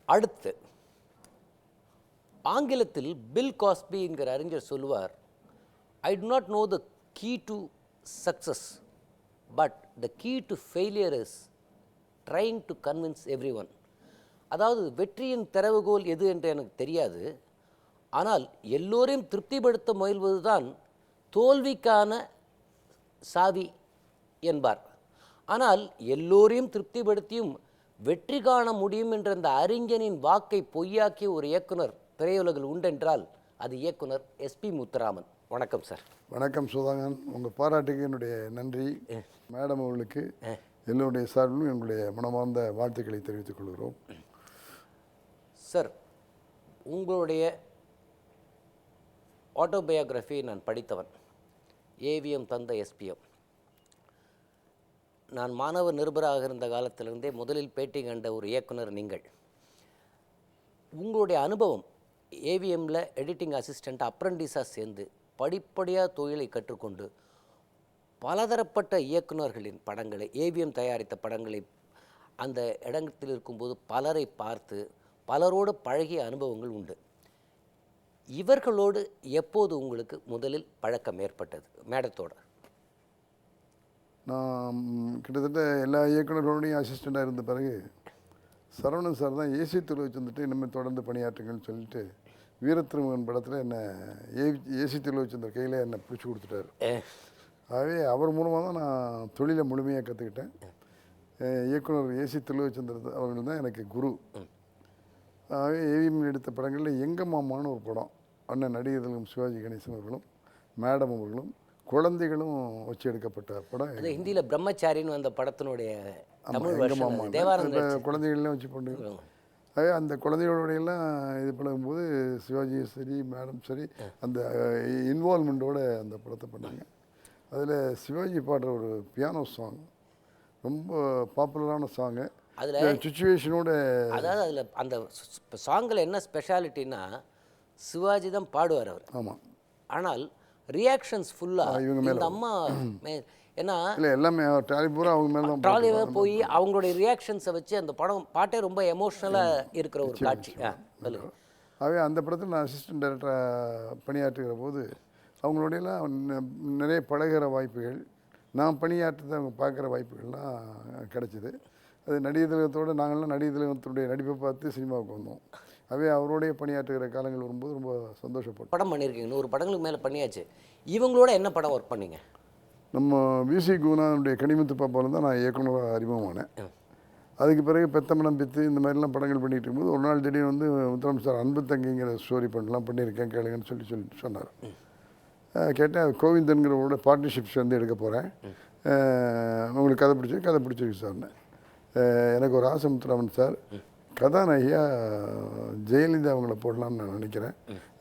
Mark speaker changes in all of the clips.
Speaker 1: அடுத்து ஆங்கிலத்தில் பில் காஸ்பி என்கிற அறிஞர் சொல்லுவார், I do not know the key to success but the key to failure is trying to convince everyone. அதாவது வெற்றியின் திறவுகோல் எது என்று எனக்கு தெரியாது, ஆனால் எல்லோரையும் திருப்திப்படுத்த முயல்வது தான் தோல்விக்கான சாவி என்பார். ஆனால் எல்லோரையும் திருப்திப்படுத்தியும் வெற்றி காண முடியும் என்ற அந்த அறிஞனின் வாக்கை பொய்யாக்கிய ஒரு இயக்குனர் திரையுலகில் உண்டென்றால் அது இயக்குனர் எஸ்பி முத்துராமன். வணக்கம் சார்.
Speaker 2: வணக்கம் சுதாகன். உங்கள் பாராட்டுக்கு என்னுடைய நன்றி. மேடம் அவர்களுக்கு எல்லோருடைய சார்பிலும் எங்களுடைய மனமார்ந்த வாழ்த்துக்களை தெரிவித்துக் கொள்கிறோம்.
Speaker 1: சார், உங்களுடைய ஆட்டோபயோகிராஃபி நான் படித்தவன். ஏவிஎம் தந்த எஸ்பிஎம். நான் மாணவ நிருபராக இருந்த காலத்திலிருந்தே முதலில் பேட்டி கண்ட ஒரு இயக்குனர் நீங்கள். உங்களுடைய அனுபவம் ஏவிஎம்மில் எடிட்டிங் அசிஸ்டண்ட் அப்ரண்டிஸாக சேர்ந்து படிப்படியாக தொழிலை கற்றுக்கொண்டு பலதரப்பட்ட இயக்குநர்களின் படங்களை, ஏவிஎம் தயாரித்த படங்களை அந்த இடத்தில் இருக்கும்போது பலரை பார்த்து பலரோடு பழகிய அனுபவங்கள் உண்டு. இவர்களோடு எப்போது உங்களுக்கு முதலில் பழக்கம் ஏற்பட்டது மேடத்தோட?
Speaker 2: நான் கிட்டத்தட்ட எல்லா இயக்குநர்களோடையும் அசிஸ்டண்ட்டாக இருந்த பிறகு சரவணன் சார் தான் ஏசி தொழில் வச்சுருந்துட்டு இனிமேல் தொடர்ந்து பணியாற்றுங்கன்னு சொல்லிட்டு வீரத்திருமகன் படத்தில் என்னை ஏசி தொழில் வச்சிருந்த கையில் என்னை பிடிச்சி கொடுத்துட்டாரு. ஆகவே அவர் மூலமாக தான் நான் தொழிலை முழுமையாக கற்றுக்கிட்டேன். இயக்குனர் ஏசி தொழில் வச்சிருந்தது அவர்கள் தான் எனக்கு குரு. ஆகவே ஏவிஎம் எடுத்த படங்களில் எங்கள் மாமான்னு ஒரு படம், அண்ணன் நடிகர்களும் சிவாஜி கணேசன் அவர்களும் மேடம் அவர்களும் குழந்தைகளும் வச்சு எடுக்கப்பட்ட படம்.
Speaker 1: ஹிந்தியில் பிரம்மச்சாரின்னு அந்த படத்தினுடைய
Speaker 2: குழந்தைகள்லாம் வச்சு பண்ணுங்க. அதே அந்த குழந்தைகளோடையெல்லாம் இது பண்ணும்போது சிவாஜியும் சரி மேடம் சரி அந்த இன்வால்மெண்ட்டோடு அந்த படத்தை பண்ணாங்க. அதில் சிவாஜி பாடுற ஒரு பியானோ சாங் ரொம்ப பாப்புலரான சாங்கு. அதில் சுச்சுவேஷனோட,
Speaker 1: அதாவது அதில் அந்த சாங்கில் என்ன ஸ்பெஷாலிட்டின்னா சிவாஜி தான் பாடுவார் அவர்.
Speaker 2: ஆமாம்.
Speaker 1: ஆனால் ரியாக்ஷன்ஸ் ஃபுல்லாக இவங்க இந்த அம்மா ஏன்னா
Speaker 2: இல்லை எல்லாமே ட்ராலி பூரா அவங்க மேலே தான்
Speaker 1: ட்ராலியாக போய் அவங்களுடைய ரியாக்ஷன்ஸை வச்சு அந்த படம் பாட்டே ரொம்ப எமோஷ்னலாக இருக்கிற ஒரு காட்சி.
Speaker 2: ஆகவே அந்த படத்தில் நான் அசிஸ்டன்ட் டைரக்டராக பணியாற்றுகிற போது அவங்களோடையெல்லாம் நிறைய பழகிற வாய்ப்புகள், நான் பணியாற்றதை அவங்க பார்க்குற வாய்ப்புகள்லாம் கிடச்சிது. அது நடிகர் திலகத்தோடு நாங்கள்லாம் நடிகர் திலகத்துடைய நடிப்பை பார்த்து சினிமாவுக்கு வந்தோம். அவே அவரோடைய பணியாற்றுகிற காலங்கள் வரும்போது ரொம்ப சந்தோஷப்பட்டோம்.
Speaker 1: படம் பண்ணியிருக்கீங்க, 100 படங்களுக்கு மேலே பண்ணியாச்சு. இவங்களோட என்ன படம் ஒர்க் பண்ணீங்க?
Speaker 2: நம்ம விசி குணாவுடைய கனிமுத்து பாப்பாவில் தான் நான் இயக்குனராக அறிமுகமானேன். அதுக்கு பிறகு பெத்தமனம் பித்து இந்த மாதிரிலாம் படங்கள் பண்ணிகிட்டு இருக்கும்போது ஒரு நாள் திடீர்னு வந்து முத்துராம் சார் அன்பு தங்கிங்கிற ஸ்டோரி பண்ணலாம் பண்ணியிருக்கேன் கேளுங்கன்னு சொல்லி சொன்னார். கேட்டேன், கோவிந்தன்கிறவோட பார்ட்னர்ஷிப்ஸ் வந்து எடுக்க போகிறேன், உங்களுக்கு கதை பிடிச்சிருக்கு சார்னு. எனக்கு ஒரு ஆசை முத்துராமன் சார், கதாநாயகியாக ஜெயலலிதா அவங்கள போடலான்னு நான் நினைக்கிறேன்,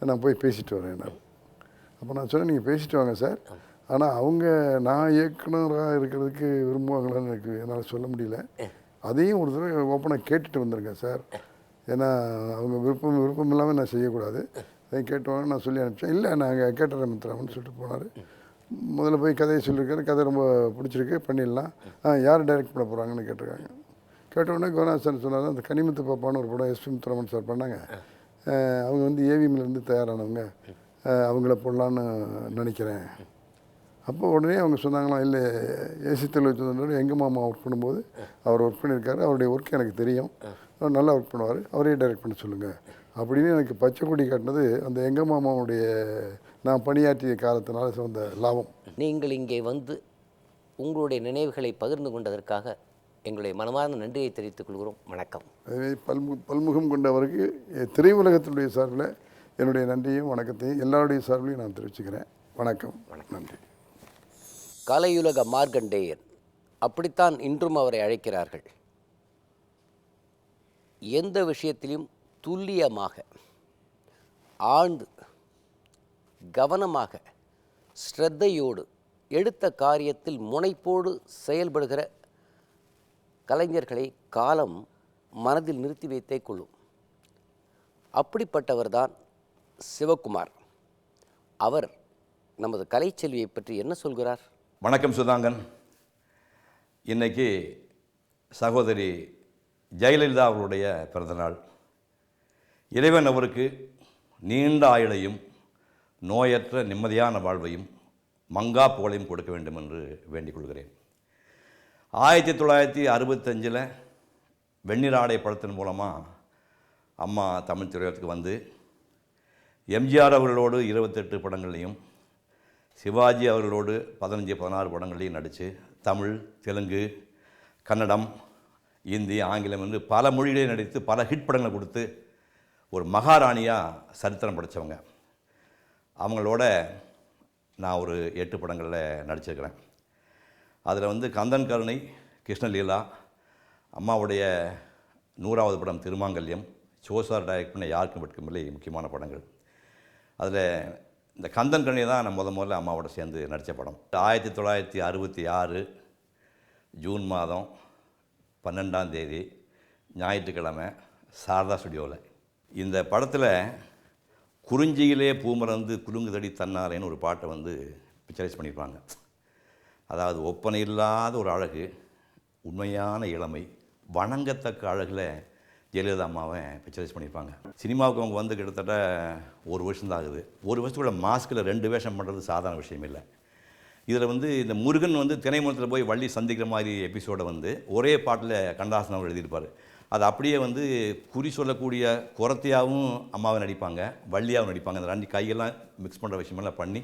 Speaker 2: நான் போய் பேசிட்டு வரேன். நான் அப்போ நான் சொன்னேன், நீங்கள் பேசிட்டு வாங்க சார், ஆனால் அவங்க நான் இயக்குனராக இருக்கிறதுக்கு விரும்புவாங்களான்னு எனக்கு என்னால் சொல்ல முடியல, அதையும் ஒரு தடவை ஓப்பனாக கேட்டுட்டு வந்திருக்கேன் சார், ஏன்னா அவங்க விருப்பம் இல்லாமல் நான் செய்யக்கூடாது, அதையும் கேட்டுவாங்க நான் சொல்லி அனுப்பிச்சேன். இல்லை நாங்கள் கேட்டுறேன் முத்துராமன் சொல்லிட்டு போனார். முதல்ல போய் கதையை சொல்லியிருக்காரு, கதை ரொம்ப பிடிச்சிருக்கு பண்ணிடலாம், யார் டைரக்ட் பண்ண போகிறாங்கன்னு கேட்டிருக்காங்க. கேட்டவுடனே கோனாத் சார் சொன்னார், அந்த கனிமுத்து பாப்பான்னு ஒரு படம் எஸ்பி முத்துராமன் சார் பண்ணாங்க, அவங்க வந்து ஏவிஎம்லேருந்து தயாரானவங்க, அவங்கள போடலான்னு நினைக்கிறேன். அப்போ உடனே அவங்க சொன்னாங்களாம், இல்லை ஏசி தொழில் வச்சுருந்தோட எங்கள் மாமா ஒர்க் பண்ணும்போது அவர் ஒர்க் பண்ணியிருக்காரு, அவருடைய ஒர்க் எனக்கு தெரியும், அவர் நல்லா ஒர்க் பண்ணுவார், அவரே டைரக்ட் பண்ண சொல்லுங்கள் அப்படின்னு எனக்கு பச்சை கொடி காட்டினது அந்த எங்கள் மாமாவுடைய நான் பணியாற்றிய காலத்தினால சொந்த லாபம்.
Speaker 1: நீங்கள் இங்கே வந்து உங்களுடைய நினைவுகளை பகிர்ந்து கொண்டதற்காக எங்களுடைய மனமார்ந்த நன்றியை தெரிவித்துக் கொள்கிறோம். வணக்கம்.
Speaker 2: எனவே பல்முகம் கொண்டவருக்கு திரையுலகத்தினுடைய சார்பில் என்னுடைய நன்றியும் வணக்கத்தையும் எல்லாருடைய சார்பிலையும் நான் தெரிவிச்சுக்கிறேன். வணக்கம். நன்றி.
Speaker 1: கலையுலக மார்க்கண்டேயன், அப்படித்தான் இன்றும் அவரை அழைக்கிறார்கள். எந்த விஷயத்திலும் துல்லியமாக, ஆழ்ந்து, கவனமாக, ஸ்ரத்தையோடு, எடுத்த காரியத்தில் முனைப்போடு செயல்படுகிற கலைஞர்களை காலம் மனதில் நிறுத்தி வைத்தே கொள்ளும். அப்படிப்பட்டவர்தான் சிவகுமார். அவர் நமது கலைச்செல்வியை பற்றி என்ன சொல்கிறார்?
Speaker 3: வணக்கம் சுதாங்கன். இன்னைக்கு சகோதரி ஜெயலலிதா அவர்களுடைய பிறந்தநாள். இறைவன் அவருக்கு நீண்ட ஆயுளையும் நோயற்ற நிம்மதியான வாழ்வையும் மங்கா புகழையும் கொடுக்க வேண்டும் என்று வேண்டிக் கொள்கிறேன். 1965 வெண்ணிற ஆடை படத்தின் மூலமாக அம்மா தமிழ் திரையுலகத்துக்கு வந்து எம்ஜிஆர் அவர்களோடு 28 படங்கள்லையும் சிவாஜி அவர்களோடு 15-16 படங்கள்லையும் நடித்து தமிழ், தெலுங்கு, கன்னடம், இந்தி, ஆங்கிலம் என்று பல மொழிகளில் நடித்து பல ஹிட் படங்களை கொடுத்து ஒரு மகாராணியாக சரித்திரம் படைத்தவங்க. அவங்களோட நான் ஒரு 8 படங்களில் நடிச்சிருக்கிறேன். அதில் வந்து கந்தன் கருணை, கிருஷ்ணலீலா, அம்மாவுடைய 100வது படம் திருமாங்கல்யம், சோசார் டைரக்ட் பண்ண யாருக்கும் வெட்கமில்லை முக்கியமான படங்கள். அதில் இந்த கந்தன் கருணை தான் நான் முதல்ல அம்மாவோட சேர்ந்து நடித்த படம். 1966 ஜூன் மாதம் 12ஆம் தேதி ஞாயிற்றுக்கிழமை சாரதா ஸ்டுடியோவில் இந்த படத்தில் குறிஞ்சியிலே பூமறந்து குலுங்குதடி தன்னாலேன்னு ஒரு பாட்டை வந்து பிக்சரைஸ் பண்ணியிருப்பாங்க. அதாவது ஒப்பனை இல்லாத ஒரு அழகு, உண்மையான இளமை, வணங்கத்தக்க அழகில் ஜெயலலிதா அம்மாவை பிக்சரைஸ் பண்ணியிருப்பாங்க. சினிமாவுக்கு அவங்க வந்து கிட்டத்தட்ட 1 வருஷம் தான் ஆகுது. 1 வருஷத்துக்குள்ள மாஸ்கில் 2 வேஷம் பண்ணுறது சாதாரண விஷயம் இல்லை. இதில் வந்து இந்த முருகன் வந்து திணைமூலத்தில் போய் வள்ளி சந்திக்கிற மாதிரி எபிசோடை வந்து ஒரே பாட்டில் கண்ணதாசன் அவர் எழுதியிருப்பார். அது அப்படியே வந்து குறி சொல்லக்கூடிய குரத்தையாகவும் அம்மாவை நடிப்பாங்க, வள்ளியாகவும் நடிப்பாங்க. அந்த 2 கையெல்லாம் மிக்ஸ் பண்ணுற விஷயமெல்லாம் பண்ணி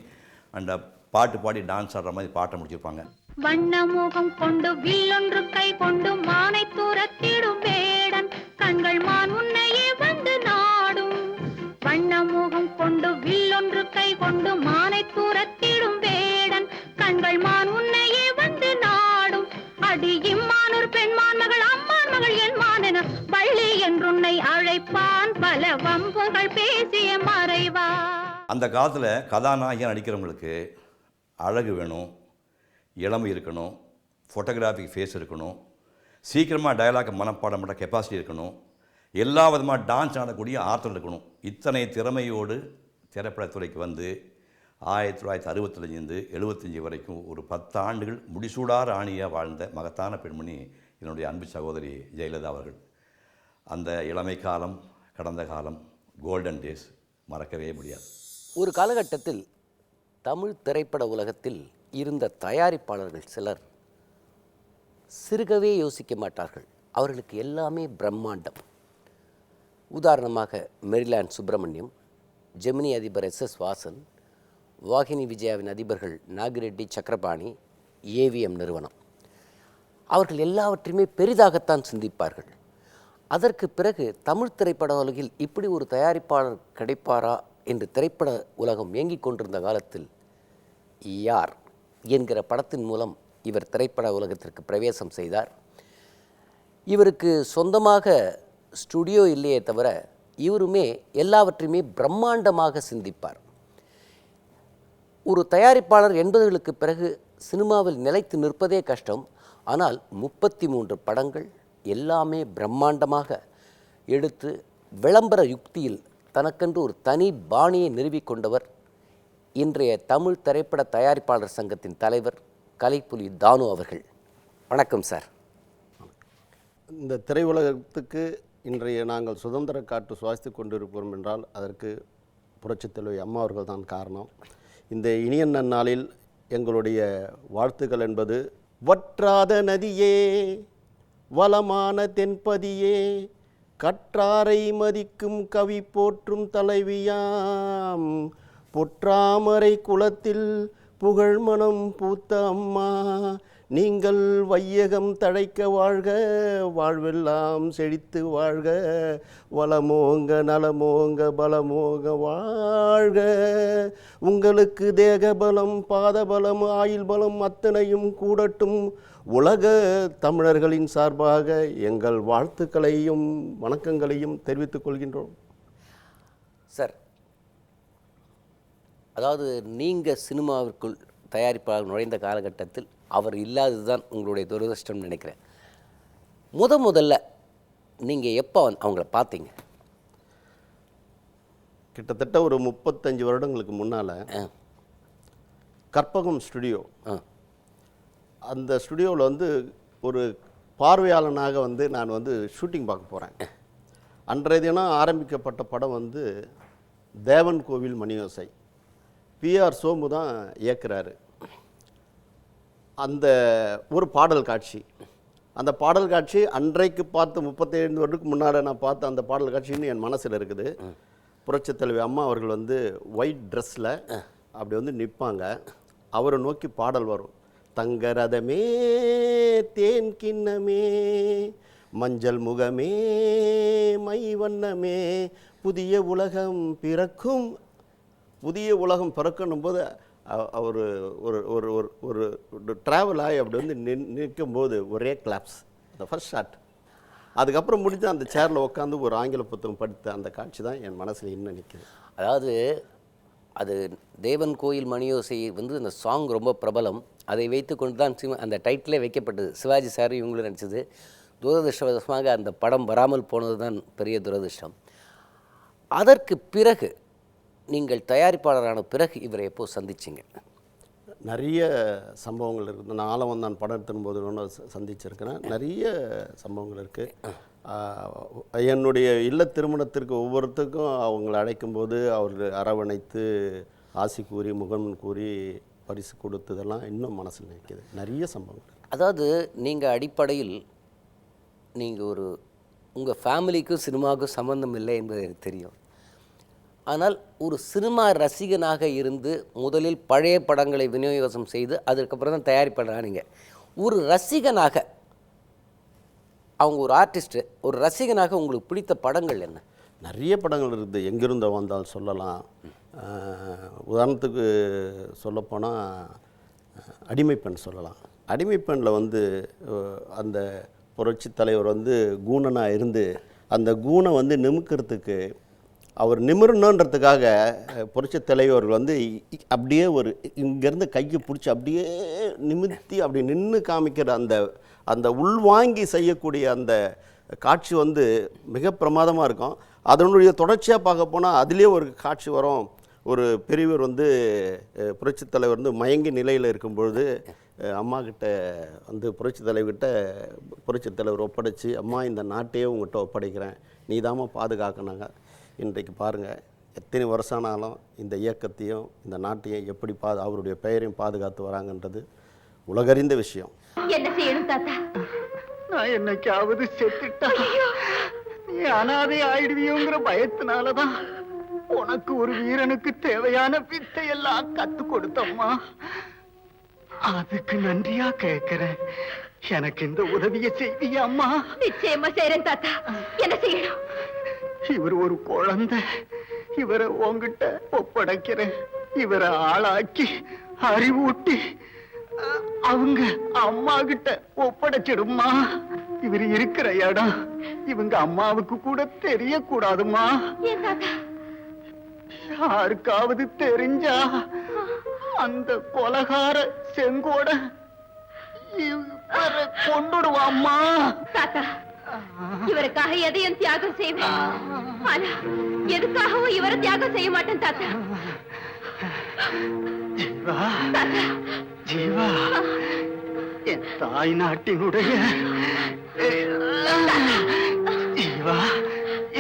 Speaker 3: அந்த பாட்டு பாடி டான்ஸ் ஆடுற மாதிரி பாட்டை முடிச்சிருப்பாங்க.
Speaker 4: வண்ணமுகம் கொண்டு வில்லொன்று கை கொண்டு மானை தூரத்திடும் வேடன் கண்கள் மான் உன்னையே வந்து நாடும். வண்ணமுகம் கொண்டு வில்லொன்று கை கொண்டு மானை தூரத்திடும் வேடன் கண்கள் மான் உன்னையே வந்து நாடும். அடி இம்மானூர் பெண்மான் மகள் அம்மான் மகள் என் மானென வள்ளி என்றுன்னை அழைப்பான் பல வம்புகள் பேசிய மறைவா.
Speaker 3: அந்த காலத்தில் கதாநாயகியாக நடிக்கிறவங்களுக்கு அழகு வேணும், இளமை இருக்கணும், ஃபோட்டோகிராஃபிக் ஃபேஸ் இருக்கணும், சீக்கிரமாக டயலாக் மனப்பாடம் பண்ணுற கெப்பாசிட்டி இருக்கணும், எல்லா விதமாக டான்ஸ் ஆடக்கூடிய ஆற்றல் இருக்கணும். இத்தனை திறமையோடு திரைப்படத்துறைக்கு வந்து 1965 75 வரைக்கும் ஒரு 10 ஆண்டுகள் முடிசூடார் ஆணியாக வாழ்ந்த மகத்தான பெண்மணி என்னுடைய அன்பு சகோதரி ஜெயலலிதா அவர்கள். அந்த இளமை காலம், கடந்த காலம், கோல்டன் டேஸ் மறக்கவே முடியாது.
Speaker 1: ஒரு காலகட்டத்தில் தமிழ் திரைப்பட உலகத்தில் இருந்த தயாரிப்பாளர்கள் சிலர் சிறுகவே யோசிக்க மாட்டார்கள். அவர்களுக்கு எல்லாமே பிரம்மாண்டம். உதாரணமாக மெரிலாண்ட் சுப்பிரமணியம், ஜெமினி அதிபர் எஸ்.எஸ். வாசன், வாகினி விஜயாவின் அதிபர்கள் நாகிரெட்டி சக்கரபாணி, ஏவிஎம் நிறுவனம். அவர்கள் எல்லாவற்றையுமே பெரிதாகத்தான் சிந்திப்பார்கள். அதற்கு பிறகு தமிழ் திரைப்பட உலகில் இப்படி ஒரு தயாரிப்பாளர் கிடைப்பாரா என்று திரைப்பட உலகம் இயங்கிக் கொண்டிருந்த காலத்தில் யார் என்கிற படத்தின் மூலம் இவர் திரைப்பட உலகத்திற்கு பிரவேசம் செய்தார். இவருக்கு சொந்தமாக ஸ்டுடியோ இல்லையே தவிர இவருமே எல்லாவற்றையுமே பிரம்மாண்டமாக சிந்திப்பார். ஒரு தயாரிப்பாளர் 80களுக்கு பிறகு சினிமாவில் நிலைத்து நிற்பதே கஷ்டம். ஆனால் 33 படங்கள் எல்லாமே பிரம்மாண்டமாக எடுத்து விளம்பர யுக்தியில் தனக்கென்று ஒரு தனி பாணியை நிறுவிக்கொண்டவர் இன்றைய தமிழ் திரைப்பட தயாரிப்பாளர் சங்கத்தின் தலைவர் கலைப்புலி தானு அவர்கள். வணக்கம் சார்.
Speaker 5: இந்த திரையுலகத்துக்கு இன்றைய நாங்கள் சுதந்திர காற்று சுவாசித்து கொண்டிருப்போம் என்றால் அதற்கு புரட்சித் தலைவி அம்மா அவர்கள் தான் காரணம். இந்த இனிய நன்னாளில் எங்களுடைய வாழ்த்துக்கள் என்பது, வற்றாத நதியே வளமான தென்பதியே கற்றாரை மதிக்கும் கவி போற்றும் தலைவியாம் பொற்றாமரை குலத்தில் புகழ் மனம் பூத்த அம்மா, நீங்கள் வையகம் தழைக்க வாழ்க, வாழ்வெல்லாம் செழித்து வாழ்க, வளமோங்க நலமோங்க பலமோங்க வாழ்க. உங்களுக்கு தேகபலம் பாதபலம் ஆயுள் பலம் அத்தனையும் கூடட்டும். உலக தமிழர்களின் சார்பாக எங்கள் வாழ்த்துக்களையும் வணக்கங்களையும் தெரிவித்துக் கொள்கின்றோம்.
Speaker 1: சார், அதாவது நீங்கள் சினிமாவிற்குள் தயாரிப்பாளர் நுழைந்த காலகட்டத்தில் அவர் இல்லாதது தான் உங்களுடைய துரதிர்ஷ்டம்னு நினைக்கிறேன். முதல்ல நீங்கள் எப்போ அவங்கள பார்த்தீங்க?
Speaker 5: கிட்டத்தட்ட ஒரு 35 வருடங்களுக்கு முன்னால் கற்பகம் ஸ்டுடியோ, அந்த ஸ்டுடியோவில் வந்து ஒரு பார்வையாளனாக வந்து நான் வந்து ஷூட்டிங் பார்க்க போகிறேன். அன்றைய தினம் ஆரம்பிக்கப்பட்ட படம் வந்து தேவன் கோவில் மணியோசை. பிஆர் சோமு தான் இயக்குறாரு. அந்த ஒரு பாடல் காட்சி, அந்த பாடல் காட்சி அன்றைக்கு பார்த்து 35 வருடத்துக்கு முன்னாடி நான் பார்த்த அந்த பாடல் காட்சின்னு என் மனசில் இருக்குது. புரட்சித் தலைவி அம்மா அவர்கள் வந்து ஒயிட் ட்ரெஸ்ஸில் அப்படி வந்து நிற்பாங்க. அவரை நோக்கி பாடல் வரும். தங்கரதமே தேன் கிண்ணமே மஞ்சள் முகமே மை வண்ணமே புதிய உலகம் பிறக்கும். புதிய உலகம் பிறக்கணும் போது அவர் ஒரு ஒரு ஒரு ஒரு ட்ராவல் ஆகி அப்படி வந்து நிற்கும்போது ஒரே கிளாப்ஸ், அந்த ஃபர்ஸ்ட் ஷாட். அதுக்கப்புறம் முடிஞ்சு அந்த சேரில் உட்காந்து ஒரு ஆங்கில புத்தகம் படித்த அந்த காட்சி தான் என் மனசில் இன்னும் நிற்குது.
Speaker 1: அதாவது அது தேவன் கோயில் மணியோசை வந்து அந்த சாங் ரொம்ப பிரபலம். அதை வைத்து கொண்டு தான் அந்த டைட்டிலே வைக்கப்பட்டது. சிவாஜி சார் இவங்களும் நடித்தது. துரதிருஷ்டவசமாக அந்த படம் வராமல் போனது தான் பெரிய துரதிருஷ்டம். அதற்கு பிறகு நீங்கள் தயாரிப்பாளரான பிறகு இவரை எப்போ சந்திச்சிங்க?
Speaker 5: நிறைய சம்பவங்கள் இருக்குது. நான் ஆலவந்தான் படம் எடுத்தும்போது ஒன்று சந்திச்சிருக்கிறேன். நிறைய சம்பவங்கள் இருக்குது. என்னுடைய இல்ல திருமணத்திற்கு ஒவ்வொருத்தருக்கும் அவங்களை அழைக்கும்போது அவர் அரவணைத்து ஆசி கூறி முகம் கூறி பரிசு கொடுத்ததெல்லாம் இன்னும் மனசில் நிற்கிது. நிறைய சம்பவங்கள்.
Speaker 1: அதாவது நீங்கள் அடிப்படையில் நீங்கள் உங்கள் ஃபேமிலிக்கும் சினிமாவுக்கும் சம்மந்தம் இல்லை என்பது எனக்கு தெரியும். ஆனால் ஒரு சினிமா ரசிகனாக இருந்து முதலில் பழைய படங்களை விநியோகம் செய்து அதுக்கப்புறம் தான் தயாரிப்பாளராக நீங்கள் ஒரு ரசிகனாக, அவங்க ஒரு ஆர்டிஸ்ட்டு, ஒரு ரசிகனாக உங்களுக்கு பிடித்த படங்கள் என்ன?
Speaker 5: நிறைய படங்கள் இருக்குது. எங்கிருந்தோ வந்தால் சொல்லலாம். உதாரணத்துக்கு சொல்லப்போனால் அடிமைப்பெண் சொல்லலாம். அடிமைப்பெண்ணில் வந்து அந்த புரட்சி தலைவர் வந்து கூணனாக இருந்து அந்த கூணை வந்து நிமிக்கிறதுக்கு அவர் நிமிரணுன்றதுக்காக புரட்சி தலைவர்கள் வந்து அப்படியே ஒரு இங்கேருந்து கையை பிடிச்சி அப்படியே நிமித்தி அப்படி நின்று காமிக்கிற அந்த அந்த உள்வாங்கி செய்யக்கூடிய அந்த காட்சி வந்து மிக பிரமாதமாக இருக்கும். அதனுடைய தொடர்ச்சியாக பார்க்க போனால் அதுலேயே ஒரு காட்சி வரும். ஒரு பெரியவர் வந்து புரட்சி தலைவர் வந்து மயங்கி நிலையில் இருக்கும்பொழுது அம்மா கிட்ட வந்து புரட்சி தலைவர்கிட்ட புரட்சி தலைவர் ஒப்படைச்சி, அம்மா இந்த நாட்டையே உங்கள்கிட்ட ஒப்படைக்கிறேன், நீ தாம்மா பாதுகாக்கணாங்க. இன்றைக்கு பாருங்கள், எத்தனை வருஷமானாலும் இந்த இயக்கத்தையும் இந்த நாட்டையும் எப்படி அவருடைய பெயரையும் பாதுகாத்து வராங்கன்றது உலகறிந்த விஷயம்.
Speaker 4: என்ன செய்யணும் தாத்தா?
Speaker 6: நான் என்னைக்காவது செத்துட்டா நீ அனாதை ஆயிடுவியோங்கிற பயத்தினாலதான் உனக்கு ஒரு வீரனுக்கு தேவையான வித்தை எல்லாம் கத்து கொடுத்தம்மா. அதுக்கு நன்றியா கேட்கிறேன். எனக்கு இந்த உதவியை செய்வியா அம்மா?
Speaker 4: நிச்சயமா செய்றேன் தாத்தா. என்ன செய்யணும்?
Speaker 6: இவர் ஒரு குழந்தை, இவரை உன்கிட்ட ஒப்படைக்கிறேன். இவரை ஆளாக்கி அறிவூட்டி அவங்க அம்மா கிட்ட ஒப்படைச்சிடுமா. இவர் இருக்கிற இடம் இவங்க அம்மாவுக்கு கூட தெரியக்கூடாதுமா. யாருக்காவது தெரிஞ்சா அந்த கொலகார செங்கோட இவரை கொண்டுடுவாம்மா.
Speaker 4: தாத்தா, இவருக்காக எதையும் தியாகம் செய்வேன். ஆனா எதுக்காகவும் இவரை தியாகம் செய்ய மாட்டேன் தாத்தா.
Speaker 6: ஜீவா, ஜீவா, என் தாய் நாட்டினுடைய ஜீவா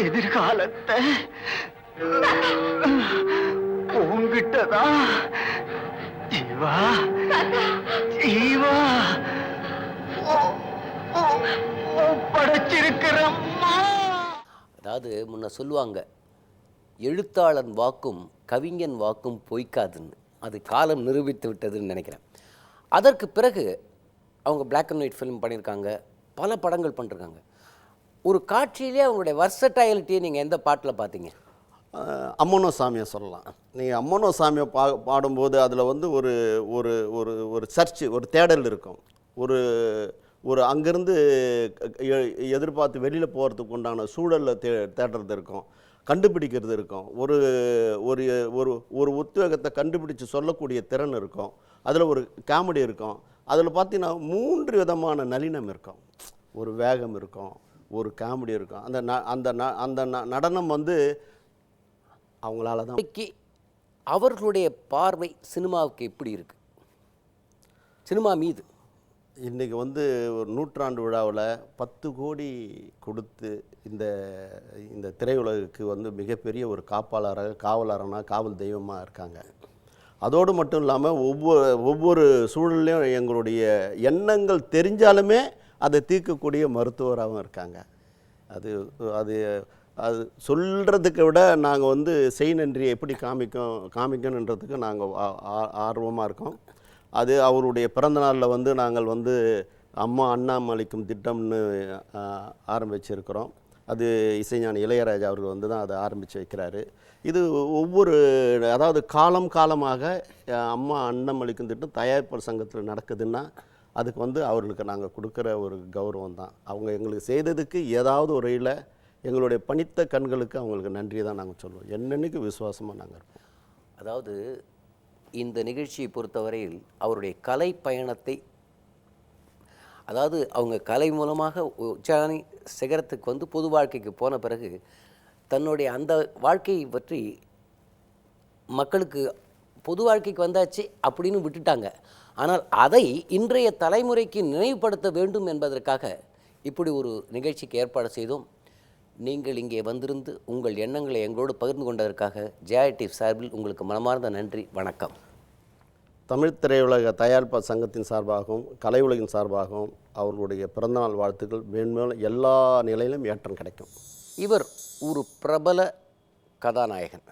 Speaker 6: எதிர்காலத்தை உங்கிட்டதான். ஜீவா, ஜீவா படைச்சிருக்கிறம்மா.
Speaker 1: அதாவது முன்ன சொல்லுவாங்க, எழுத்தாளன் வாக்கும் கவிஞன் வாக்கும் பொய்க்காதுன்னு. அது காலம் நிரூபித்து விட்டதுன்னு நினைக்கிறேன். அதற்கு பிறகு அவங்க பிளாக் அண்ட் ஒயிட் ஃபிலிம் பண்ணியிருக்காங்க, பல படங்கள் பண்ணிருக்காங்க. ஒரு காட்சியிலே அவங்களுடைய வர்சடைலிட்டியை நீங்கள் எந்த பாட்டில் பார்த்தீங்க?
Speaker 5: அம்மனோ சாமியை சொல்லலாம். நீங்கள் அம்மனோ சாமியை பாடும்போது அதில் வந்து ஒரு ஒரு ஒரு ஒரு சர்ச்சு, ஒரு தேடல் இருக்கும். ஒரு ஒரு அங்கேருந்து எதிர்பார்த்து வெளியில் போகிறதுக்கு உண்டான சூழலில் தேடுறது இருக்கும், கண்டுபிடிக்கிறது இருக்கும். ஒரு ஒரு ஒரு ஒரு உத்வேகத்தை கண்டுபிடிச்சு சொல்லக்கூடிய திறன் இருக்கும். அதில் ஒரு காமெடி இருக்கும். அதில் பார்த்தீங்கன்னா 3 விதமான நளினம் இருக்கும். ஒரு வேகம் இருக்கும், ஒரு காமெடி இருக்கும். அந்த நடனம் வந்து அவங்களால தான்.
Speaker 1: அவர்களுடைய பார்வை சினிமாவுக்கு எப்படி இருக்கு? சினிமா மீது
Speaker 5: இன்றைக்கி வந்து ஒரு நூற்றாண்டு விழாவில் 10 கோடி கொடுத்து இந்த இந்த திரையுலகுக்கு வந்து மிகப்பெரிய ஒரு காவலரான காவல் தெய்வமாக இருக்காங்க. அதோடு மட்டும் இல்லாமல் ஒவ்வொரு சூழல்லையும் எங்களுடைய எண்ணங்கள் தெரிஞ்சாலுமே அதை தீர்க்கக்கூடிய மருத்துவராகவும் இருக்காங்க. அது அது அது சொல்கிறதுக்கு விட நாங்கள் வந்து செய் நன்றியை எப்படி காமிக்கணுன்றதுக்கு நாங்கள் ஆர்வமாக இருக்கோம். அது அவருடைய பிறந்தநாளில் வந்து நாங்கள் வந்து அம்மா அண்ணாமலைக்கும் திட்டம்னு ஆரம்பிச்சிருக்கிறோம். அது இசைஞானி இளையராஜா அவர்கள் வந்து தான் அதை ஆரம்பித்து வைக்கிறாரு. இது ஒவ்வொரு அதாவது காலமாக அம்மா அண்ணாமலைக்கும் திட்டம் தயாரிப்பாளர் சங்கத்தில் நடக்குதுன்னா அதுக்கு வந்து அவர்களுக்கு நாங்கள் கொடுக்குற ஒரு கௌரவம் தான். அவங்க எங்களுக்கு செய்ததுக்கு ஏதாவது ஒரு வழியில் எங்களுடைய பணித்த கண்களுக்கு அவங்களுக்கு நன்றி தான் நாங்கள் சொல்லுவோம். என்னென்னைக்கு விசுவாசமாக நாங்கள் இருப்போம்.
Speaker 1: அதாவது இந்த நிகழ்ச்சியை பொறுத்தவரையில் அவருடைய கலை பயணத்தை, அதாவது அவங்க கலை மூலமாக உச்சாணி சிகரத்துக்கு வந்து பொது வாழ்க்கைக்கு போன பிறகு தன்னுடைய அந்த வாழ்க்கையை பற்றி மக்களுக்கு பொது வாழ்க்கைக்கு வந்தாச்சு அப்படின்னு விட்டுட்டாங்க. ஆனால் அதை இன்றைய தலைமுறைக்கு நினைவுபடுத்த வேண்டும் என்பதற்காக இப்படி ஒரு நிகழ்ச்சிக்கு ஏற்பாடு செய்தோம். நீங்கள் இங்கே வந்திருந்து உங்கள் எண்ணங்களை எங்களோடு பகிர்ந்து கொண்டதற்காக ஜெயா சார்பில் உங்களுக்கு மனமார்ந்த நன்றி, வணக்கம்.
Speaker 5: தமிழ் திரையுலக தயாரிப்பாளர் சங்கத்தின் சார்பாகவும் கலை உலகின் சார்பாகவும் அவர்களுடைய பிறந்தநாள் வாழ்த்துக்கள் மேன்மேலும் எல்லா நிலையிலும் ஏற்றம் கிடைக்கும்.
Speaker 1: இவர் ஒரு பிரபல கதாநாயகன்.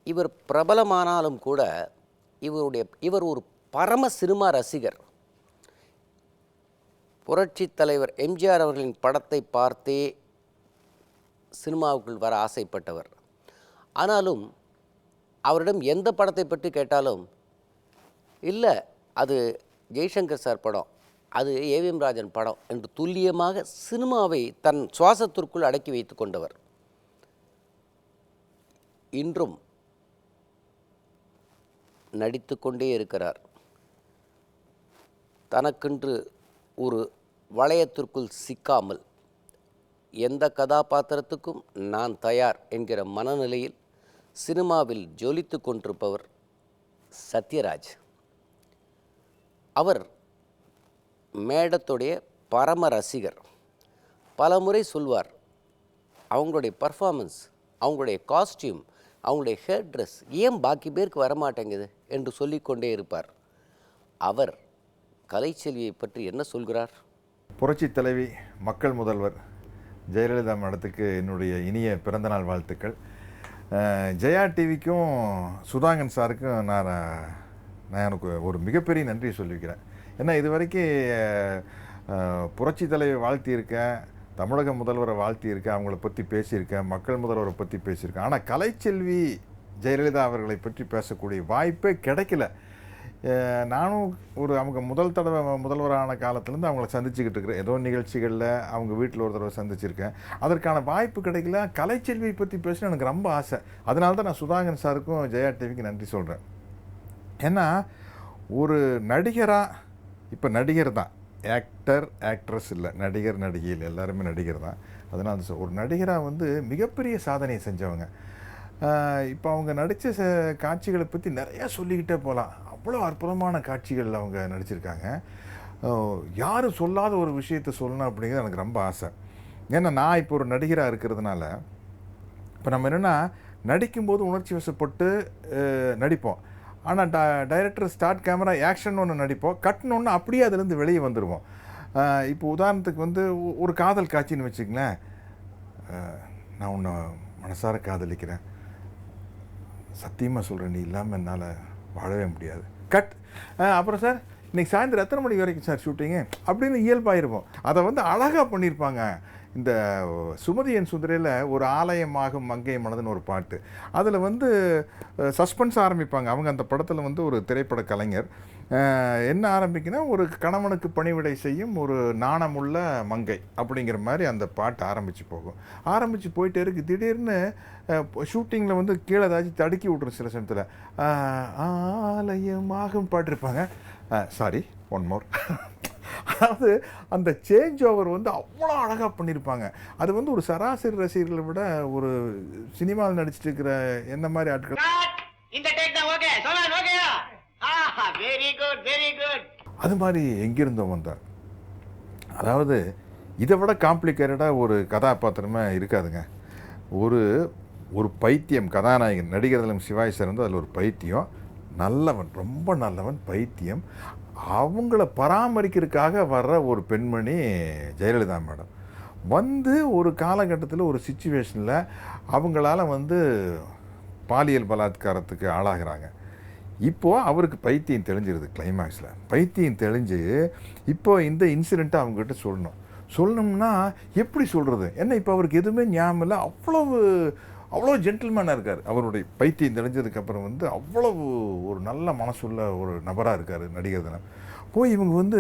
Speaker 1: இவர் பிரபலமானாலும் கூட இவர் ஒரு பரம சினிமா ரசிகர். புரட்சி தலைவர் எம்ஜிஆர் அவர்களின் படத்தை பார்த்தே சினிமாவுக்குள் வர ஆசைப்பட்டவர். ஆனாலும் அவரிடம் எந்த படத்தை பற்றி கேட்டாலும் இல்லை அது ஜெய்சங்கர் சார் படம், அது ஏவிஎம் ராஜன் படம் என்று துல்லியமாக சினிமாவை தன் சுவாசத்திற்குள் அடக்கி வைத்து கொண்டவர். இன்றும் நடித்து கொண்டே இருக்கிறார். தனக்கென்று ஒரு வளையத்திற்குள் சிக்காமல் எந்த கதாபாத்திரத்துக்கும் நான் தயார் என்கிற மனநிலையில் சினிமாவில் ஜொலித்து கொண்டிருப்பவர் சத்யராஜ். அவர் மேடத்துடைய பரம ரசிகர். பல முறை சொல்வார், அவங்களுடைய பர்ஃபார்மன்ஸ், அவங்களுடைய காஸ்டியூம், அவங்களுடைய ஹேர் ட்ரெஸ் ஏன் பாக்கி பேருக்கு வரமாட்டேங்குது என்று சொல்லிக்கொண்டே இருப்பார். அவர் கலைச்செல்வியை பற்றி என்ன சொல்கிறார்?
Speaker 7: புரட்சி தலைவி, மக்கள் முதல்வர் ஜெயலலிதா மேடத்துக்கு என்னுடைய இனிய பிறந்தநாள் வாழ்த்துக்கள். ஜெயா டிவிக்கும் சுதாகன் சாருக்கும் நான் எனக்கு ஒரு மிகப்பெரிய நன்றி சொல்லிக்கிறேன். ஏன்னா இது வரைக்கும் புரட்சி தலைவி வாழ்த்தியிருக்கேன், தமிழக முதல்வரை வாழ்த்தியிருக்கேன், அவங்கள பற்றி பேசியிருக்கேன், மக்கள் முதல்வரை பற்றி பேசியிருக்கேன். ஆனால் கலைச்செல்வி ஜெயலலிதா அவர்களை பற்றி பேசக்கூடிய வாய்ப்பே கிடைக்கல. நானும் அவங்க முதல் தடவை முதல்வரான காலத்துலேருந்து அவங்கள சந்திச்சுக்கிட்டு இருக்கிறேன். ஏதோ நிகழ்ச்சிகளில் அவங்க வீட்டில் ஒரு தடவை சந்திச்சிருக்கேன். அதற்கான வாய்ப்பு கிடைக்கல. கலைச்செல்வியை பற்றி பேசணும் எனக்கு ரொம்ப ஆசை. அதனால தான் நான் சுதாகன் சாருக்கும் ஜெயா டிவிக்கு நன்றி சொல்கிறேன். ஏன்னா ஒரு நடிகராக, இப்போ நடிகர் தான், ஆக்டர் ஆக்ட்ரஸ் இல்லை, நடிகர் நடிகையில் எல்லாருமே நடிகர் தான். அதனால் ஒரு நடிகராக மிகப்பெரிய சாதனையை செஞ்சவங்க. இப்போ அவங்க நடித்த காட்சிகளை பற்றி நிறையா சொல்லிக்கிட்டே போகலாம். அவ்வளோ அற்புதமான காட்சிகள் அவங்க நடிச்சிருக்காங்க. யாரும் சொல்லாத ஒரு விஷயத்தை சொல்லணும் அப்படிங்கிறது எனக்கு ரொம்ப ஆசை. ஏன்னா நான் இப்போ ஒரு நடிகராக இருக்கிறதுனால இப்போ நம்ம என்னென்னா நடிக்கும்போது உணர்ச்சி வசப்பட்டு நடிப்போம். ஆனால் டைரக்டர் ஸ்டார்ட் கேமரா ஆக்ஷன் ஒன்று நடிப்போம், கட்னு ஒன்று அப்படியே அதுலேருந்து வெளியே வந்துடுவோம். இப்போ உதாரணத்துக்கு ஒரு காதல் காட்சின்னு வச்சுங்களேன். நான் உன்னை மனசார காதலிக்கிறேன், சத்தியமாக சொல்கிறேன், நீ இல்லாமல் என்னால் வாழவே முடியாது, கட். அப்புறம் சார் இன்றைக்கி சாயந்தரம் எத்தனை மணிக்கு வரைக்கும் சார் ஷூட்டிங்கு அப்படின்னு இயல்பாயிருப்போம். அதை அழகாக பண்ணியிருப்பாங்க. இந்த சுமதி என் சுந்தரையில் ஒரு ஆலயமாகும் மங்கை மனதுன்னு ஒரு பாட்டு, அதில் சஸ்பென்ஸ் ஆரம்பிப்பாங்க. அவங்க அந்த படத்தில் ஒரு திரைப்பட கலைஞர். என்ன ஆரம்பிக்குன்னா, ஒரு கணவனுக்கு பணிவிடை செய்யும் ஒரு நாணமுள்ள மங்கை அப்படிங்கிற மாதிரி அந்த பாட்டு ஆரம்பித்து போகும். ஆரம்பித்து போயிட்டே இருக்குது. திடீர்னு ஷூட்டிங்கில் கீழே ஏதாச்சும் தடுக்கி விட்ரும். சில சமயத்தில் ஆலயமாகும் பாட்டிருப்பாங்க. Sorry, one more. அதாவது அந்த சேஞ்ச் ஓவர் அவ்வளோ அழகாக பண்ணியிருப்பாங்க. அது ஒரு சராசரி ரசிகர்களை விட ஒரு சினிமாவில் நடிச்சிட்டு இருக்கிற என்ன மாதிரி ஆட்கள்
Speaker 6: இந்த டேக் தான் ஓகே. சொல்லுங்க ஓகேயா? Very good very good.
Speaker 7: அது மாதிரி எங்கிருந்தோ வந்தார். அதாவது இதை விட காம்ப்ளிகேட்டடாக ஒரு கதாபாத்திரமே இருக்காதுங்க. ஒரு ஒரு பைத்தியம் கதாநாயகன் நடிகர் திலகம் சிவாஜி சார் வந்து அதில் ஒரு பைத்தியம், நல்லவன், ரொம்ப நல்லவன், பைத்தியம். அவங்கள பராமரிக்கிறதுக்காக வர்ற ஒரு பெண்மணி ஜெயலலிதா மேடம். வந்து ஒரு காலகட்டத்தில் ஒரு சிச்சுவேஷனில் அவங்களால வந்து பாலியல் பலாத்காரத்துக்கு ஆளாகிறாங்க. இப்போது அவருக்கு பைத்தியம் தெளிஞ்சிருது. கிளைமேக்ஸில் பைத்தியம் தெளிஞ்சு இப்போது இந்த இன்சிடெண்ட்டை அவங்ககிட்ட சொல்லணும்னா எப்படி சொல்கிறது? ஏன்னா இப்போ அவருக்கு எதுவுமே ஞாபகம் இல்லை. அவ்வளோ ஜென்டில்மேனாக இருக்கார். அவருடைய பைத்தியம் தெளிஞ்சதுக்கப்புறம் வந்து அவ்வளவு ஒரு நல்ல மனசுள்ள ஒரு நபராக இருக்கார் நடிகர் தினம். போய் இவங்க வந்து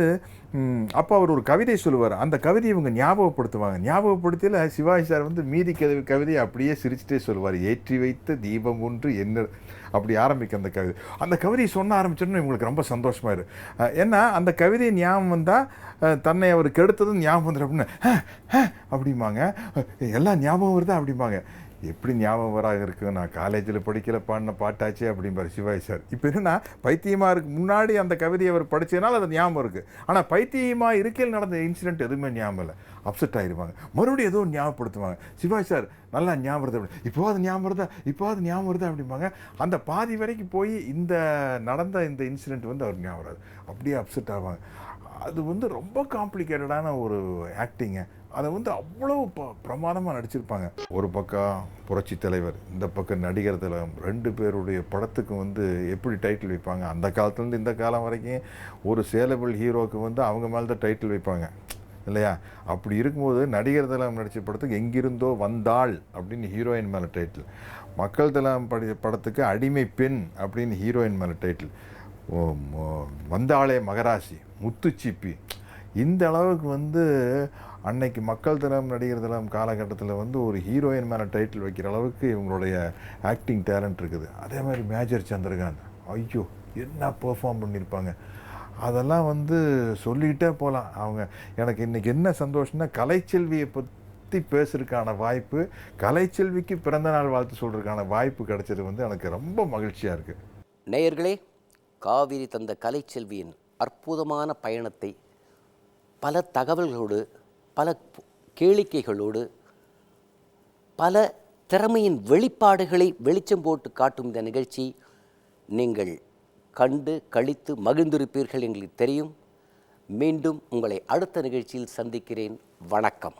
Speaker 7: அப்போ அவர் ஒரு கவிதை சொல்லுவார். அந்த கவிதையை இவங்க ஞாபகப்படுத்தியில் சிவாஜி சார் வந்து மீதி கவிதையை அப்படியே சிரிச்சுட்டே சொல்லுவார். ஏற்றி வைத்த தீபம் ஒன்று என்ன, அப்படி ஆரம்பிக்க அந்த கவிதை. அந்த கவிதையை சொன்ன ஆரம்பிச்சோன்னு இவங்களுக்கு ரொம்ப சந்தோஷமாக இரு. ஏன்னா அந்த கவிதையை ஞாபகம் வந்தால் தன்னை அவர் கெடுத்ததும் ஞாபகம் வந்துடும் அப்படின்னு அப்படிம்பாங்க. எல்லாம் ஞாபகம் வருதா அப்படிம்பாங்க. எப்படி ஞாபகம் வராக இருக்குது, நான் காலேஜில் படிக்கல பாடின பாட்டாச்சே அப்படிம்பார் சிவாஜி சார். இப்போ என்னென்னா பைத்தியமாக இருக்கு முன்னாடி அந்த கவிதையை அவர் படித்ததுனால அது ஞாபகம் இருக்குது. ஆனால் பைத்தியமாக இருக்கையில் நடந்த இன்சிடென்ட் எதுவுமே ஞாபகம் இல்லை. அப்செட் ஆகிருப்பாங்க. மறுபடியும் ஏதோ ஞாபகப்படுத்துவாங்க. சிவாஜி சார் நல்லா ஞாபகம் வருது அப்படி, இப்போது ஞாபகம் வருதா அப்படிம்பாங்க. அந்த பாதி வரைக்கும் போய் இந்த நடந்த இந்த இன்சிடென்ட் வந்து அவர் ஞாபகம் வராது. அப்படியே அப்செட் ஆவாங்க. அது வந்து ரொம்ப காம்ப்ளிகேட்டடான ஒரு ஆக்டிங்க. அதை வந்து அவ்வளோ பிரமாதமாக நடிச்சிருப்பாங்க. ஒரு பக்கம் புரட்சி தலைவர், இந்த பக்கம் நடிகர் திலகம். 2 பேருடைய படத்துக்கு வந்து எப்படி டைட்டில் வைப்பாங்க? அந்த காலத்துலேருந்து இந்த காலம் வரைக்கும் ஒரு சேலபிள் ஹீரோவுக்கு வந்து அவங்க மேலே தான் டைட்டில் வைப்பாங்க இல்லையா? அப்படி இருக்கும்போது நடிகர் திலகம் நடித்த படத்துக்கு எங்கிருந்தோ வந்தாள் அப்படின்னு ஹீரோயின் மேலே டைட்டில். மக்கள் திலகம் படத்துக்கு அடிமை பெண் அப்படின்னு ஹீரோயின் மேலே டைட்டில். வந்தாளே மகராசி, முத்துச்சிப்பி. இந்த அளவுக்கு வந்து அன்னைக்கு மக்கள் திலகம் நடிகர் திலகம் காலகட்டத்தில் வந்து ஒரு ஹீரோயின் மேலே டைட்டில் வைக்கிற அளவுக்கு இவங்களுடைய ஆக்டிங் டேலண்ட் இருக்குது. அதே மாதிரி மேஜர் சந்திரகாந்த், ஐயோ என்ன பெர்ஃபார்ம் பண்ணியிருப்பாங்க. அதெல்லாம் வந்து சொல்லிக்கிட்டே போகலாம். அவங்க எனக்கு இன்றைக்கி என்ன சந்தோஷம்னா கலைச்செல்வியை பற்றி பேசுறதுக்கான வாய்ப்பு, கலைச்செல்விக்கு பிறந்தநாள் வாழ்த்து சொல்கிறதுக்கான வாய்ப்பு கிடைச்சது வந்து எனக்கு ரொம்ப மகிழ்ச்சியாக இருக்குது.
Speaker 1: நேயர்களே, காவிரி தந்த கலைச்செல்வியின் அற்புதமான பயணத்தை பல தகவல்களோடு, பல கேளிக்கைகளோடு, பல திறமையின் வெளிப்பாடுகளை வெளிச்சம் போட்டு காட்டும் இந்த நிகழ்ச்சி நீங்கள் கண்டு களித்து மகிழ்ந்திருப்பீர்கள் எங்களுக்கு தெரியும். மீண்டும் உங்களை அடுத்த நிகழ்ச்சியில் சந்திக்கிறேன். வணக்கம்.